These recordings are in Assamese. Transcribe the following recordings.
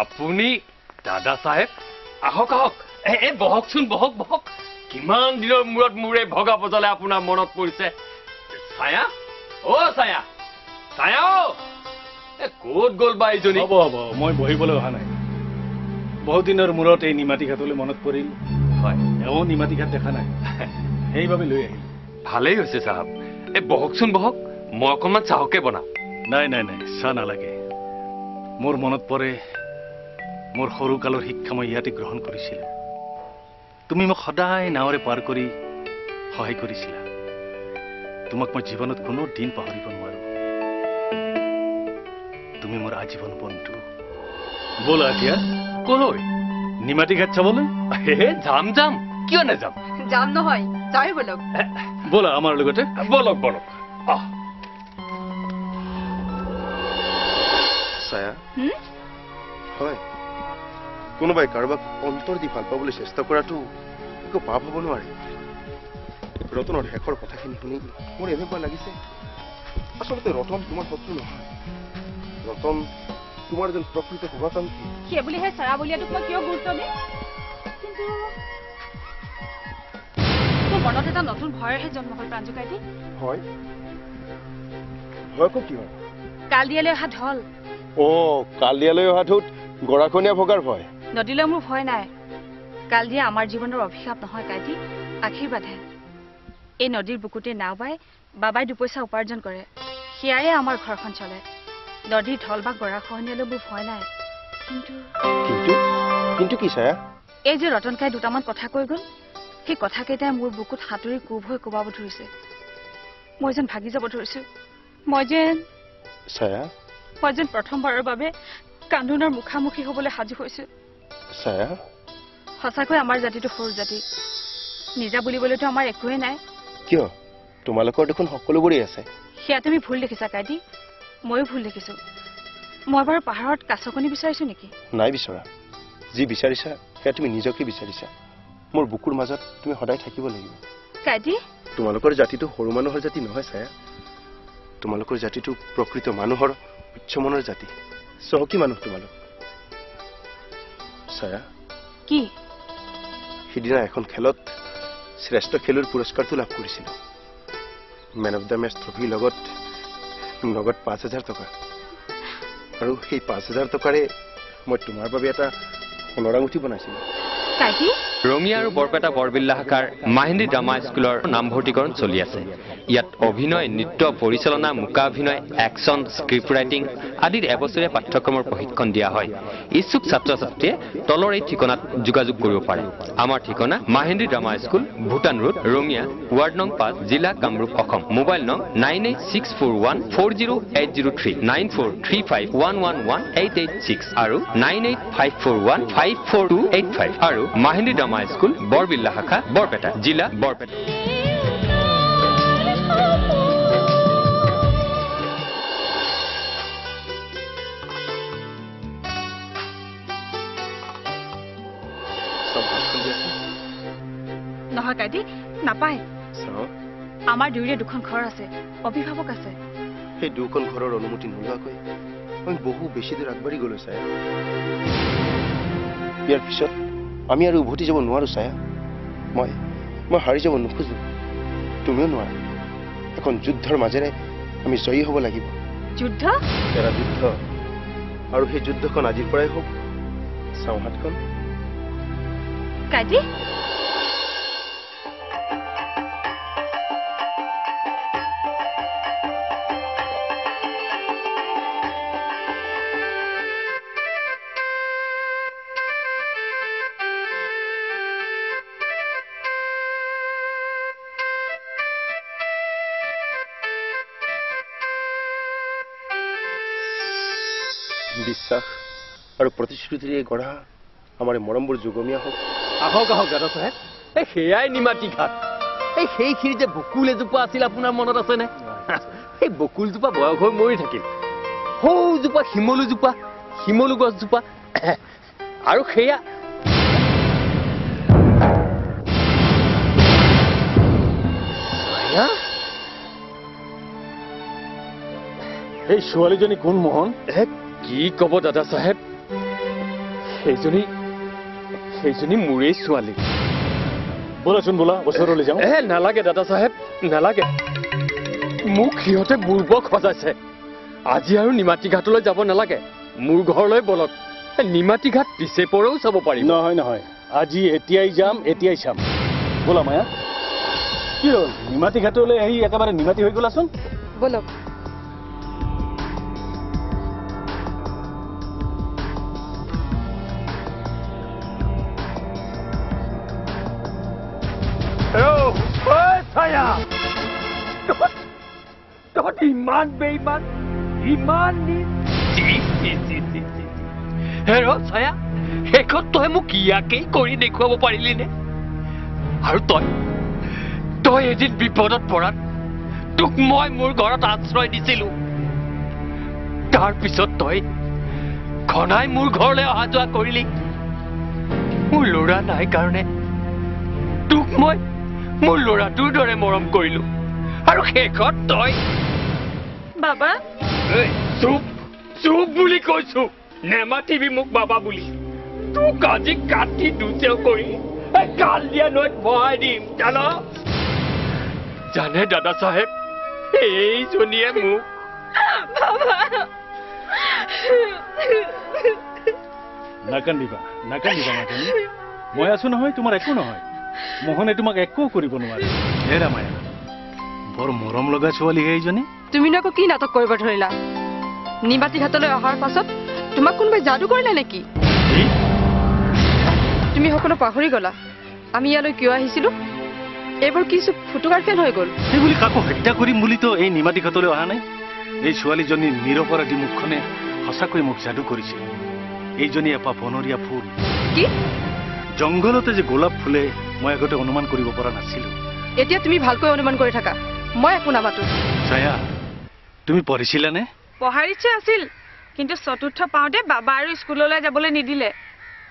আপুনি দাদা চাহেব আহক আহক বহকচোন বহক বহক কিমান দিনৰ মূৰত মোৰে ভগা বজালে আপোনাৰ মনত পৰিছে ছায়া অ ছায়া ছায়া ক'ত গ'ল বা এইজনী হ'ব হ'ব মই বহিবলৈ অহা নাই বহুত দিনৰ মূৰত এই নিমাতী ঘাটলৈ মনত পৰিল হয় এওঁ নিমাতী ঘাট দেখা নাই সেইবাবে লৈ আহিল ভালেই হৈছে চাহাব বহকচোন বহক মই অকণমান চাহকে বনাম নাই নাই নাই চাহ নালাগে মোৰ মনত পৰে মোৰ সৰুকালৰ শিক্ষা মই ইয়াতে গ্ৰহণ কৰিছিলোঁ তুমি মোক সদায় নাৱেৰে পাৰ কৰি সহায় কৰিছিলা তোমাক মই জীৱনত কোনো দিন পাহৰিব নোৱাৰো তুমি মোৰ আজীৱন বন্ধু ব'লা এতিয়া কলৈ নিমাতী ঘাট চাবলৈ যাম যাম কিয় নাযাম যাম নহয় যাই বলক ব'লা আমাৰ লগতে বলক বলক ছায়া হয় কোনোবাই কাৰোবাক অন্তৰ দি ভাল পাবলৈ চেষ্টা কৰাটো একো পাপ হ'ব নোৱাৰে ৰতনৰ শেষৰ কথাখিনি শুনি মোৰ এনেকুৱা লাগিছে আচলতে ৰতন তোমাৰ শত্ৰু নহয় ৰতন তোমাৰ এজন প্ৰকৃত শুভাকাংক্ষী সেইবুলিহে চাৰা বলিয়াটোক মই কিয় গুৰুত্ব দিম কিন্তু মোৰ মনত এটা নতুন ভয়ৰহে জন্ম হ'ল প্ৰাঞ্জুকাইটি হয় ভয় কি হয় কালিয়ালৈ অহা ঢল কালিয়ালৈ অহাটোত গৰাখনীয়া ভগাৰ ভয় নদীলৈ মোৰ ভয় নাই কালিয়া আমাৰ জীৱনৰ অভিশাপ নহয় কাইটি আশীৰ্বাদহে এই নদীৰ বুকুতে নাও বাই বাবাই দুপইচা উপাৰ্জন কৰে সেয়াৰে আমাৰ ঘৰখন চলে নদীৰ ঢল বা গৰাখহনীয়ালৈ মোৰ ভয় নাই কিন্তু কিন্তু কি ছায়া এই যে ৰতনকাই দুটামান কথা কৈ গ'ল সেই কথাকেইটাই মোৰ বুকুত হাতুৰি কোব হৈ কোবাব ধৰিছে মই যেন ভাগি যাব ধৰিছো মই যেন প্ৰথমবাৰৰ বাবে কান্দোনৰ মুখামুখি হ'বলৈ সাজু হৈছো ছায়া সঁচাকৈ আমাৰ জাতিটো সৰু জাতি নিজা বুলিবলৈতো আমাৰ একোৱেই নাই কিয় তোমালোকৰ দেখোন সকলোবোৰেই আছে সেয়া তুমি ভুল দেখিছা কাইটি ময়ো ভুল দেখিছো মই বাৰু পাহাৰত কাছকণী বিচাৰিছো নেকি নাই বিচৰা যি বিচাৰিছা সেয়া তুমি নিজকে বিচাৰিছা মোৰ বুকুৰ মাজত তুমি সদায় থাকিব লাগিব কাইটি তোমালোকৰ জাতিটো সৰু মানুহৰ জাতি নহয় ছায়া তোমালোকৰ জাতিটো প্ৰকৃত মানুহৰ উচ্চ মনৰ জাতি চহকী মানুহ তোমালোক ছায়া কি সিদিনা এখন খেলত শ্ৰেষ্ঠ খেলুৱৈৰ পুৰস্কাৰটো লাভ কৰিছিলো মেন অফ দ্য মেচ ট্ৰফিৰ লগত নগদ ৫,০০০ টকা আৰু সেই ৫,০০০ টকাৰে মই তোমাৰ বাবে এটা সোণৰ আঙুঠি বনাইছিলো কাইটি ৰঙিয়া আৰু বৰপেটা বৰবিল্লা শাখাৰ মাহিন্দী ড্ৰামা স্কুলৰ নামভৰ্তিকৰণ চলি আছে ইয়াত অভিনয় নৃত্য পৰিচালনা মুকা অভিনয় একশ্যন স্ক্ৰিপ্ট ৰাইটিং আদিৰ এবছৰীয়া পাঠ্যক্ৰমৰ প্ৰশিক্ষণ দিয়া হয় ইচ্ছুক ছাত্ৰ ছাত্ৰীয়ে তলৰ এই ঠিকনাত যোগাযোগ কৰিব পাৰে আমাৰ ঠিকনা মাহিন্দী drama school Bhutan road Rangia ward নং ৫ জিলা কামৰূপ অসম মোবাইল নং 9864140803 9435111886 আৰু 9854154285 আৰু মাহিন্দী ড্ৰামা স্কুল বৰবিল্লা শাখা বৰপেটা জিলা বৰপেটা নহয় কাইটি নাপায় আমাৰ দুয়োৰে দুখন ঘৰ আছে অভিভাৱক আছে সেই দুখন ঘৰৰ অনুমতি নোলোৱাকৈ মই বহু বেছি দূৰ আগবাঢ়ি গলো ছায়া ইয়াৰ পিছত আমি আৰু উভতি যাব নোৱাৰো ছায়া মই হাৰি যাব নোখোজো তুমিও নোৱাৰা এখন যুদ্ধৰ মাজেৰে আমি জয়ী হ'ব লাগিব যুদ্ধ এৰা যুদ্ধ আৰু সেই যুদ্ধখন আজিৰ পৰাই হওক চাওঁ হাতখন কাইটি বিশ্বাস আৰু প্ৰতিশ্ৰুতিৰে গঢ়া আমাৰ মৰমবোৰ যুগমীয়া হওক আহক আহক দাদা চাহেব সেয়াই নিমাতী ঘাট সেইখিনি যে বকুল এজোপা আছিল আপোনাৰ মনত আছেনে সেই বকুলজোপা বয়স হৈ মৰি থাকিল সৌজোপা শিমলু গছজোপা আৰু সেয়া এই ছোৱালীজনী কোন মোহন কি কব দাদা চাহেব সেইজনী মোৰেই ছোৱালী। ব'লাচোন ব'লা ওচৰলৈ যাওঁ। নালাগে দাদা চাহেব, নালাগে। মোক সিহঁতে বুৰ্বক সজাইছে। আজি আৰু নিমাতী ঘাটলৈ যাব নালাগে, মোৰ ঘৰলৈ বলক। নিমাতী ঘাট পিছে পৰেও চাব পাৰিম। নহয়, আজি এতিয়াই যাম, এতিয়াই চাম। ব'লা মায়া। কি হ'ল, নিমাতী ঘাটলৈ আহি একেবাৰে নিমাতী হৈ গ'লাচোন। বলক। তহঁতি ইমান বেইমান, ইমান ছায়া, শেষত তই মোক ইয়াকেই কৰি দেখুৱাব পাৰিলিনে? আৰু তই এদিন বিপদত পৰাত তোক মই মোৰ ঘৰত আশ্ৰয় দিছিলো। তাৰ পিছত তই ঘনাই মোৰ ঘৰলৈ অহা যোৱা কৰিলি। মোৰ ল'ৰা নাই কাৰণে তোক মই মোৰ ল'ৰাটোৰ দৰে মৰম কৰিলো। আৰু শেষত তই বাবা চুপ বুলি কৈছো, নেমাতিবি মোক বাবা বুলি। তোক আজি কাটি দুচেও কৰি গাল দিয়া নৈত বহাই দিম জানে দাদা চাহেব। এইজনীয়ে মোক নাকান্দিবা নাকান্দি। মই আছো নহয়, তোমাৰ একো নহয়। মোহনে তোমাক একো কৰিব নোৱাৰে। হেৰা মায়া, বৰ মৰম লগা ছোৱালীহে এইজনী। তুমিনো আকৌ কি নাটক কৰিব ধৰিলা? নিমাতী ঘাটলৈ অহাৰ পাছত তোমাক কোনোবাই যাদু কৰিলে নেকি? তুমি সকলো পাহৰি গলা আমি ইয়ালৈ কিয় আহিছিলো? এইবোৰ কি ফুটুকাৰ খেল হৈ গ'ল? সেই বুলি কাকো হত্যা কৰিম বুলিতো এই নিমাতী ঘাটলৈ অহা নাই। এই ছোৱালীজনীৰ নিৰপৰাধী মুখখনে সঁচাকৈ মোক যাদু কৰিছে। এইজনী এপাহ বনৰীয়া ফুল। কি জংঘলতে যে গোলাপ ফুলে মই আগতে অনুমান কৰিব পৰা নাছিলো। এতিয়া তুমি ভালকৈ অনুমান কৰি থাকা, মই একো নামাতো। ছায়া, তুমি পঢ়িছিলানে? পঢ়াৰ ইচ্ছা আছিল, কিন্তু চতুৰ্থ পাওঁতে বাবা আৰু স্কুললৈ যাবলৈ নিদিলে।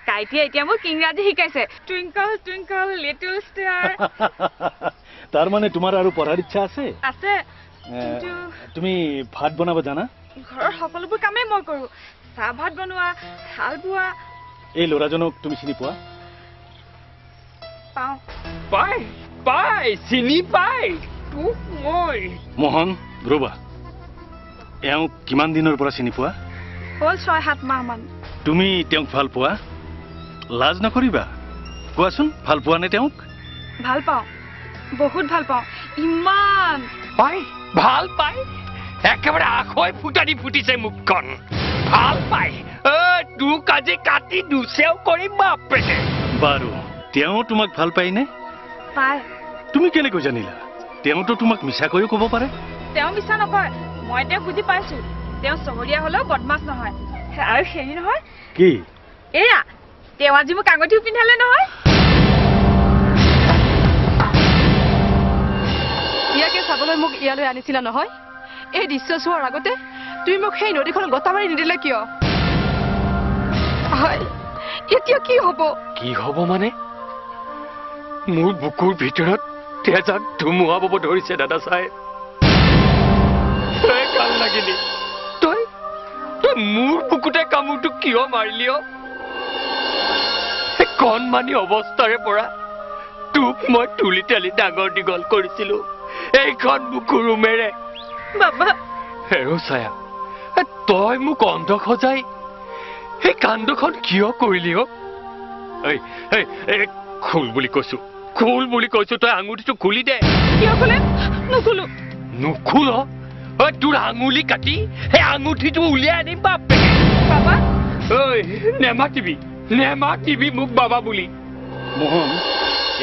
কাইটিয়ে এতিয়া মোক ইংৰাজী শিকাইছে। Twinkle Twinkle little star. তাৰ মানে তোমাৰ আৰু পঢ়াৰ ইচ্ছা আছে? আছে। তুমি ভাত বনাব জানা? ঘৰৰ সকলোবোৰ কামেই মই কৰো। চাহ ভাত বনোৱা, হাল বোৱা। এই ল'ৰাজনক তুমি চিনি পোৱা? পাওঁ। পাই চিনি পাই তোক মই। মোহন ৰবা, এওঁক কিমান দিনৰ পৰা চিনি পোৱা? হ'ল ৬-৭ মাহ মান। তুমি তেওঁক ভাল পোৱা? লাজ নকৰিবা, কোৱাচোন ভাল পোৱা নে তেওঁক? ভাল পাওঁ, বহুত ভাল পাওঁ। ইমান ভাল পাই একেবাৰে আখৈ ফুটা দি ফুটিছে মুখখন। ভাল পাই তোক আজি কাটি দুচেও কৰিম বাপেকে। বাৰু তেওঁ তোমাক ভাল পায়নে? পাই। তুমি কেনেকৈ জানিলা? তেওঁতো তোমাক মিছাকৈও ক'ব পাৰে। তেওঁ মিছা নকয়, মই তেওঁক বুজি পাইছো। তেওঁ চহৰীয়া হলেও বদমাছ নহয়। আৰু হেৰি নহয়, কি এয়া তেওঁ আজি মোক আঙুঠিও পিন্ধালে নহয়। ইয়াকে চাবলৈ মোক ইয়ালৈ আনিছিলা নহয়? এই দৃশ্য চোৱাৰ আগতে তুমি মোক সেই নদীখন গতা মাৰি নিদিলে কিয়? হয়, এতিয়া কি হব? কি হব মানে? মোৰ বুকুৰ ভিতৰত তেজাক ধুমুহা বব ধৰিছে দাদা চাহেব। ভাল লাগিলি তই মোৰ বুকুতে কামোৰটো কিয় মাৰিলি? কণমানি অৱস্থাৰে পৰা তোক মই তুলি তালি ডাঙৰ দীঘল কৰিছিলো এইখন বুকুৰ ৰুমেৰে। বাবা হেৰ' ছায়া, তই মোক অন্ধ সজাই এই কাণ্ডখন কিয় কৰিলি? খোল বুলি কৈছো, তই আঙুঠিটো খুলি দে। কিয় খোলে? নুখোলো। নুখোল? তোৰ আঙুলি কাটি সেই আঙুঠিটো উলিয়াই আনিম বাপে। বাবা নেমাতিবি মোক বাবা বুলি। মোহন,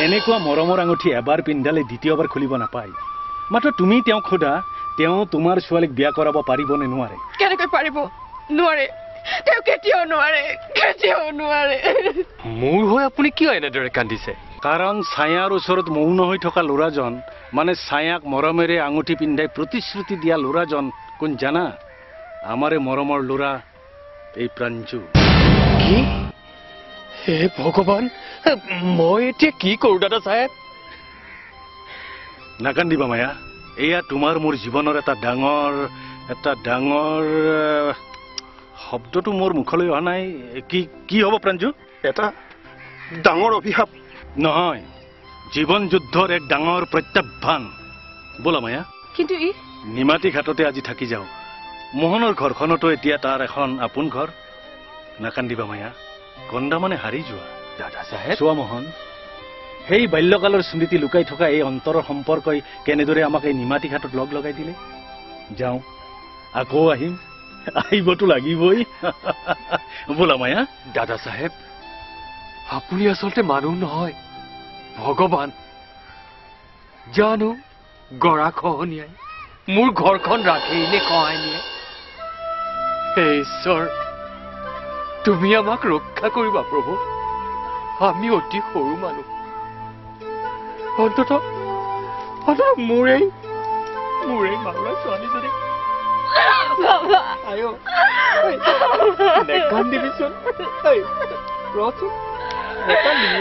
এনেকুৱা মৰমৰ আঙুঠি এবাৰ পিন্ধালে দ্বিতীয়বাৰ খুলিব নাপায়। মাত্ৰ তুমি তেওঁক সোধা, তেওঁ তোমাৰ ছোৱালীক বিয়া কৰাব পাৰিব নে নোৱাৰে? কেনেকৈ পাৰিব? নোৱাৰে, তেওঁ কেতিয়াও নোৱাৰে। মোৰ হৈ আপুনি কিয় এনেদৰে কান্দিছে? কাৰণ ছায়াৰ ওচৰত মৌন হৈ থকা ল'ৰাজন, মানে ছায়াক মৰমেৰে আঙুঠি পিন্ধাই প্ৰতিশ্ৰুতি দিয়া ল'ৰাজন কোন জানা? আমাৰে মৰমৰ ল'ৰা এই প্ৰাঞ্জু। কি? হে ভগৱান, মই এতিয়া কি কৰো দাদা চাহেব? নাকান্দিবা মায়া, এয়া তোমাৰ মোৰ জীৱনৰ এটা ডাঙৰ শব্দটো মোৰ মুখলৈ অহা নাই কি কি হ'ব প্ৰাঞ্জু এটা ডাঙৰ অভিশাপ নহয় জীৱন যুদ্ধৰ এক ডাঙৰ প্ৰত্যাহ্বান বোলা মায়া কিন্তু ই নিমাতী ঘাটতে আজি থাকি যাওঁ মোহনৰ ঘৰখনতো এতিয়া তাৰ এখন আপোন ঘৰ নাকান্দিবা মায়া কন্দা মানে হাৰি যোৱা দাদা চাহেব চোৱা মোহন সেই বাল্যকালৰ স্মৃতি লুকাই থকা এই অন্তৰৰ সম্পৰ্কই কেনেদৰে আমাক এই নিমাতী ঘাটত লগ লগাই দিলে যাওঁ আকৌ আহিম আহিবতো লাগিবই বোলা মায়া দাদা চাহেব আপুনি আচলতে মানুহ নহয় ভগৱান জানো গৰা খহনীয়াই মোৰ ঘৰখন ৰাখেই নে কহাই নিয়ে হে ঈশ্বৰ তুমি আমাক ৰক্ষা কৰিবা প্ৰভু আমি অতি সৰু মানুহ অন্ততঃ মোৰেই মাৰুৱা ছোৱালীজনী আয়ো নেকান্দিবিচোন ৰচোন নেকান্দিবি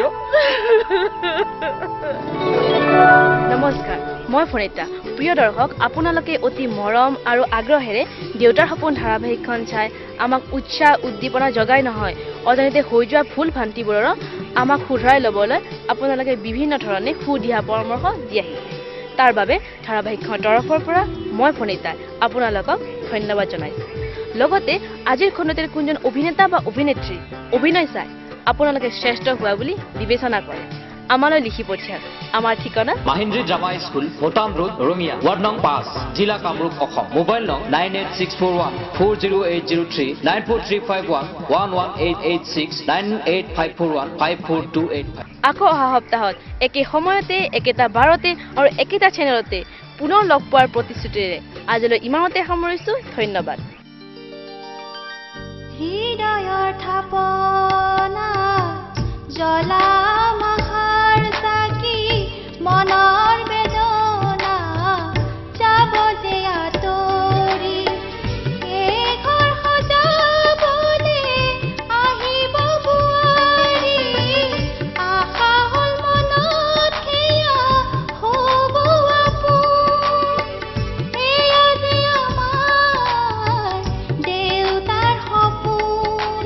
নমস্কাৰ মই ফৰিতা প্ৰিয় দৰ্শক আপোনালোকে অতি মৰম আৰু আগ্ৰহেৰে দেউতাৰ সপোন ধাৰাবাহিকখন চাই আমাক উৎসাহ উদ্দীপনা জগাই নহয় অজানিতে হৈ যোৱা ভুল ভ্ৰান্তিবোৰৰ আমাক শুধৰাই ল'বলৈ আপোনালোকে বিভিন্ন ধৰণে সুদিহা পৰামৰ্শ দি আহিছে তাৰ বাবে ধাৰাবাহিকখনৰ তৰফৰ পৰা মই ফৰিতা আপোনালোকক ধন্যবাদ জনাইছোঁ লগতে আজিৰ খণ্ডটিৰ কোনজন অভিনেতা বা অভিনেত্ৰী অভিনয় চাই আপোনালোকে শ্ৰেষ্ঠ হোৱা বুলি বিবেচনা কৰে আমালৈ লিখি পঠিয়াওক আমাৰ ঠিকনা মাহিন্দ্ৰী ড্ৰামা স্কুল ভোটাম ৰোড ৰঙিয়া ৱাৰ্ড নং 5 জিলা কামৰূপ অসম মোবাইল নং 9864140803 9435111886985415428 আকৌ অহা সপ্তাহত একে সময়তে একেটা বাৰতে আৰু একেটা চেনেলতে পুনৰ লগ পোৱাৰ প্ৰতিশ্ৰুতিৰে আজিলৈ ইমানতে সামৰিছোঁ ধন্যবাদ হৃদয়ৰ থাপনা জ্বলা মাহাৰ চাকি মনৰ বেদনা যাব যে আঁতৰি এই ঘৰ সজাবলে আহিব বোৱাৰী আশা হ'ল মনত সেয়া হ'ব আপোন এয়া যে আমাৰ দেউতাৰ সপোন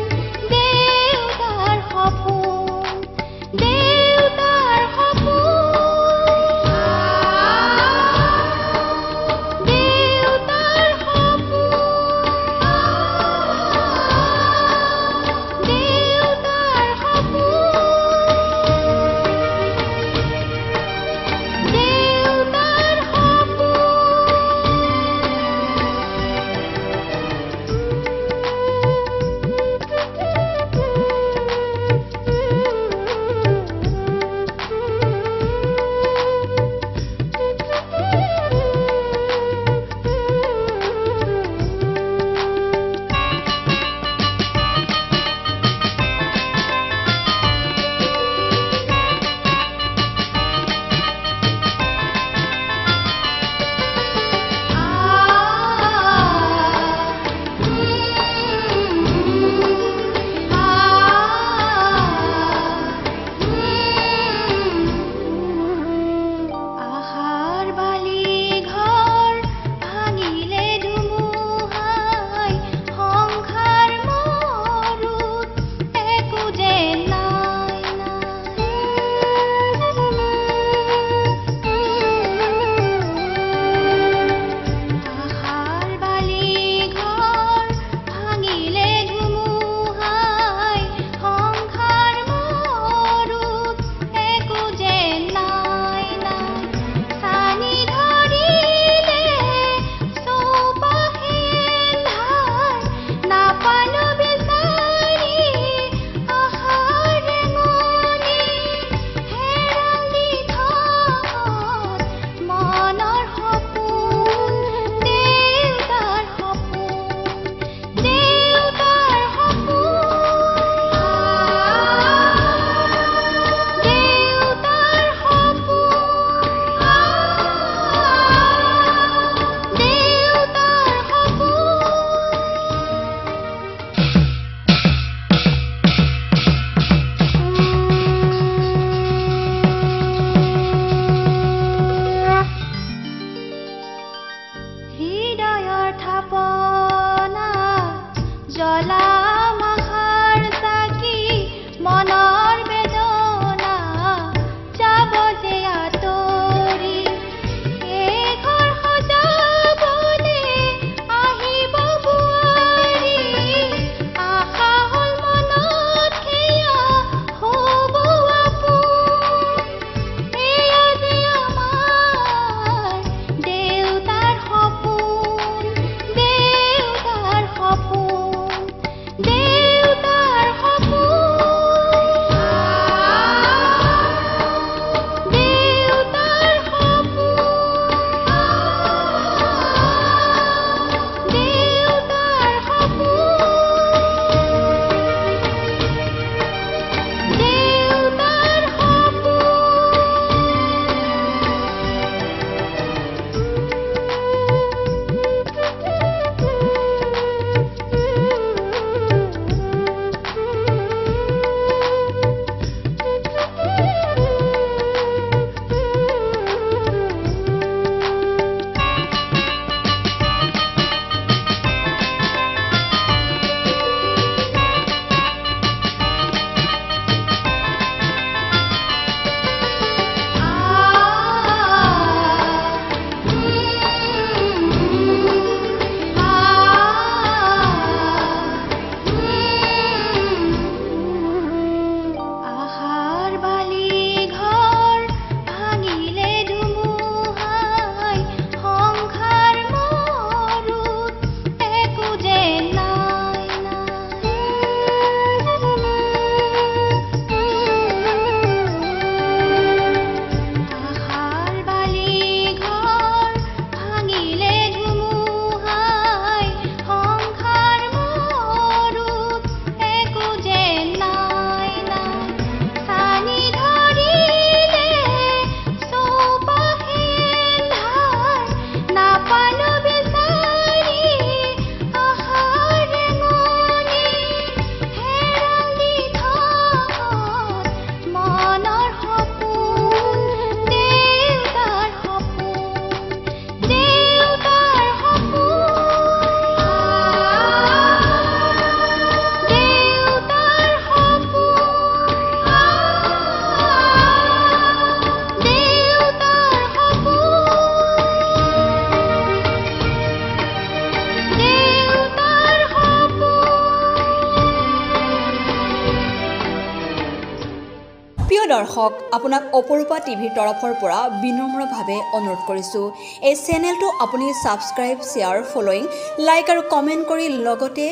দৰ্শক আপোনাক অপৰূপা টিভিৰ তৰফৰ পৰা বিনম্ৰভাৱে অনুৰোধ কৰিছোঁ এই চেনেলটো আপুনি ছাবস্ক্ৰাইব শ্বেয়াৰ ফলোইং লাইক আৰু কমেণ্ট কৰি লগতে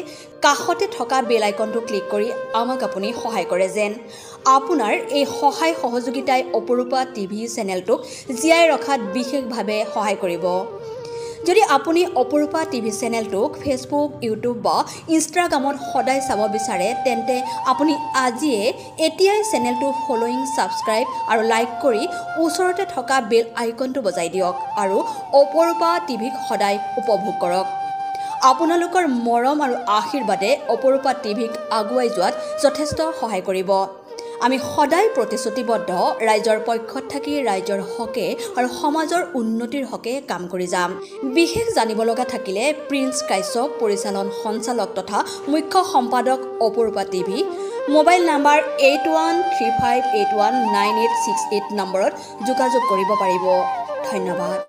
কাষতে থকা বেল আইকনটো ক্লিক কৰি আমাক আপুনি সহায় কৰে যেন আপোনাৰ এই সহায় সহযোগিতাই অপৰূপা টিভি চেনেলটোক জীয়াই ৰখাত বিশেষভাৱে সহায় কৰিব যদি আপুনি অপৰূপা টিভি চেনেলটোক ফেচবুক ইউটিউব বা ইনষ্টাগ্ৰামত সদায় চাব বিচাৰে তেন্তে আপুনি আজিয়ে এতিয়াই চেনেলটো ফলোইং ছাবস্ক্ৰাইব আৰু লাইক কৰি ওচৰতে থকা বেল আইকনটো বজাই দিয়ক আৰু অপৰূপা টিভিক সদায় উপভোগ কৰক আপোনালোকৰ মৰম আৰু আশীৰ্বাদে অপৰূপা টিভিক আগুৱাই যোৱাত যথেষ্ট সহায় কৰিব আমি সদায় প্ৰতিশ্ৰুতিবদ্ধ ৰাইজৰ পক্ষত থাকি ৰাইজৰ হকে আৰু সমাজৰ উন্নতিৰ হকে কাম কৰি যাম বিশেষ জানিব লগা থাকিলে প্ৰিন্স কাশ্যপ পৰিচালন সঞ্চালক তথা মুখ্য সম্পাদক অপৰূপা টিভি মোবাইল নাম্বাৰ 8135819868 নম্বৰত যোগাযোগ কৰিব পাৰিব ধন্যবাদ